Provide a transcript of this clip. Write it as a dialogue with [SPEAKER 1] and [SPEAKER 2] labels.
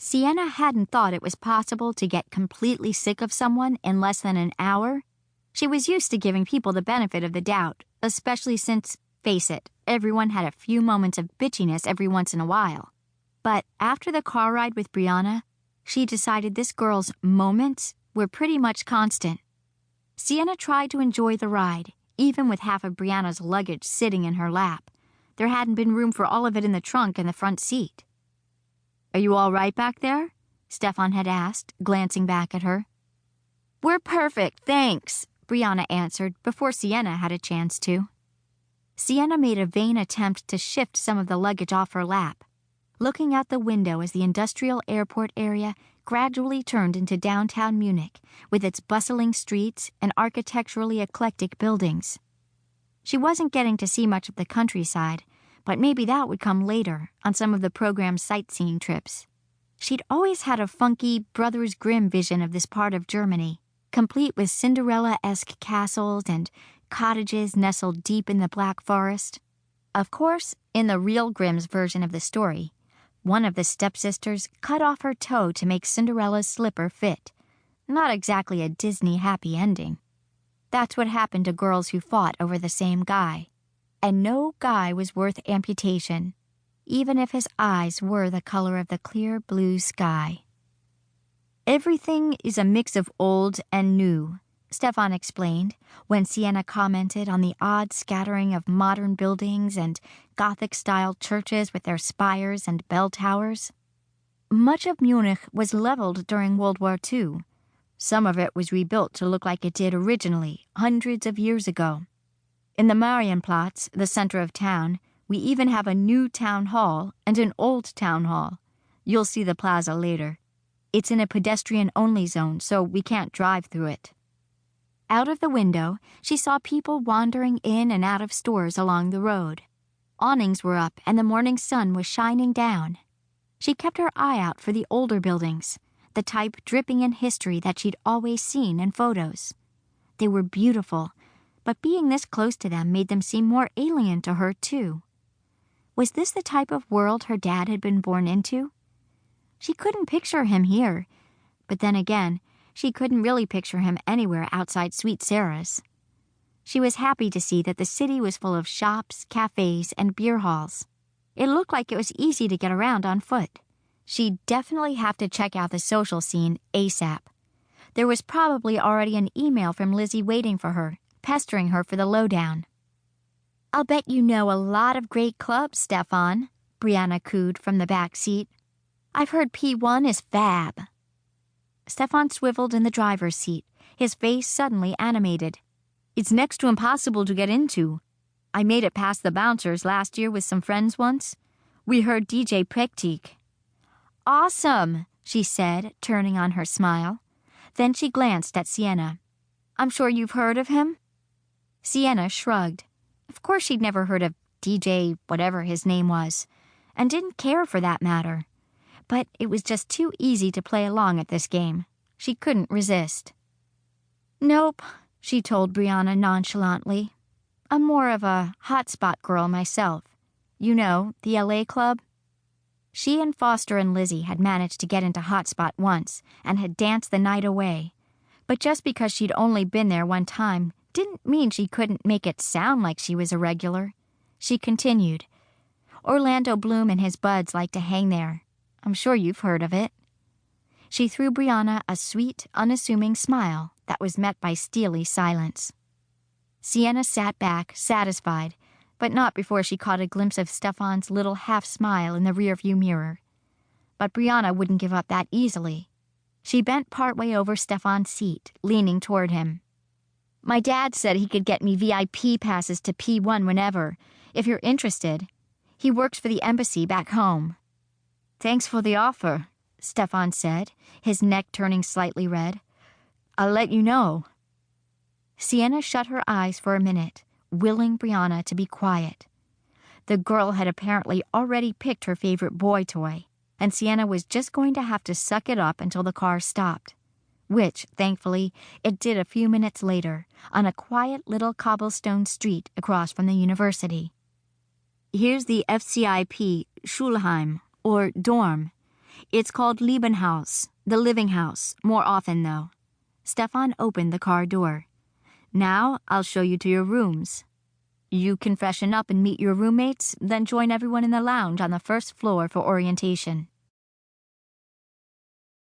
[SPEAKER 1] Siena hadn't thought it was possible to get completely sick of someone in less than an hour. She was used to giving people the benefit of the doubt, especially since, face it, everyone had a few moments of bitchiness every once in a while. But after the car ride with Brianna, she decided this girl's moments were pretty much constant. Siena tried to enjoy the ride, even with half of Brianna's luggage sitting in her lap. There hadn't been room for all of it in the trunk and the front seat. "Are you all right back there?" Stefan had asked, glancing back at her. "We're perfect, thanks," Brianna answered before Siena had a chance to. Siena made a vain attempt to shift some of the luggage off her lap, looking out the window as the industrial airport area gradually turned into downtown Munich with its bustling streets and architecturally eclectic buildings. She wasn't getting to see much of the countryside, but maybe that would come later on some of the program's sightseeing trips. She'd always had a funky Brothers Grimm vision of this part of Germany, complete with Cinderella-esque castles and cottages nestled deep in the Black Forest. Of course, in the real Grimm's version of the story, one of the stepsisters cut off her toe to make Cinderella's slipper fit. Not exactly a Disney happy ending. That's what happened to girls who fought over the same guy. And no guy was worth amputation, even if his eyes were the color of the clear blue sky. "Everything is a mix of old and new," Stefan explained when Siena commented on the odd scattering of modern buildings and Gothic-style churches with their spires and bell towers. Much of Munich was leveled during World War II. Some of it was rebuilt to look like it did originally, hundreds of years ago. In the Marienplatz, the center of town, we even have a new town hall and an old town hall. You'll see the plaza later. It's in a pedestrian-only zone, so we can't drive through it. Out of the window, she saw people wandering in and out of stores along the road. Awnings were up and the morning sun was shining down. She kept her eye out for the older buildings, the type dripping in history that she'd always seen in photos. They were beautiful, but being this close to them made them seem more alien to her, too. Was this the type of world her dad had been born into? She couldn't picture him here, but then again, she couldn't really picture him anywhere outside Sweet Sarah's. She was happy to see that the city was full of shops, cafes, and beer halls. It looked like it was easy to get around on foot. She'd definitely have to check out the social scene ASAP. There was probably already an email from Lizzie waiting for her, pestering her for the lowdown. "I'll bet you know a lot of great clubs, Stefan," Brianna cooed from the back seat. "I've heard P1 is fab." Stefan swiveled in the driver's seat, his face suddenly animated. "It's next to impossible to get into. I made it past the bouncers last year with some friends once. We heard DJ Prektik." "Awesome," she said, turning on her smile. Then she glanced at Siena. "I'm sure you've heard of him?" Siena shrugged. Of course she'd never heard of DJ whatever his name was, and didn't care for that matter. But it was just too easy to play along at this game. She couldn't resist. "Nope," she told Brianna nonchalantly. "I'm more of a hotspot girl myself. You know, the LA club?" She and Foster and Lizzie had managed to get into Hotspot once and had danced the night away. But just because she'd only been there one time didn't mean she couldn't make it sound like she was a regular. She continued, "Orlando Bloom and his buds like to hang there. I'm sure you've heard of it." She threw Brianna a sweet, unassuming smile that was met by steely silence. Siena sat back, satisfied, but not before she caught a glimpse of Stefan's little half-smile in the rearview mirror. But Brianna wouldn't give up that easily. She bent partway over Stefan's seat, leaning toward him. "My dad said he could get me VIP passes to P1 whenever, if you're interested. He works for the embassy back home." "Thanks for the offer," Stefan said, his neck turning slightly red. "I'll let you know." Siena shut her eyes for a minute, willing Brianna to be quiet. The girl had apparently already picked her favorite boy toy, and Siena was just going to have to suck it up until the car stopped, which, thankfully, it did a few minutes later on a quiet little cobblestone street across from the university. "Here's the FCIP Schulheim, or dorm. It's called Liebenhaus, the living house, more often though. Stefan opened the car door. Now I'll show you to your rooms. You can freshen up and meet your roommates, then join everyone in the lounge on the first floor for orientation.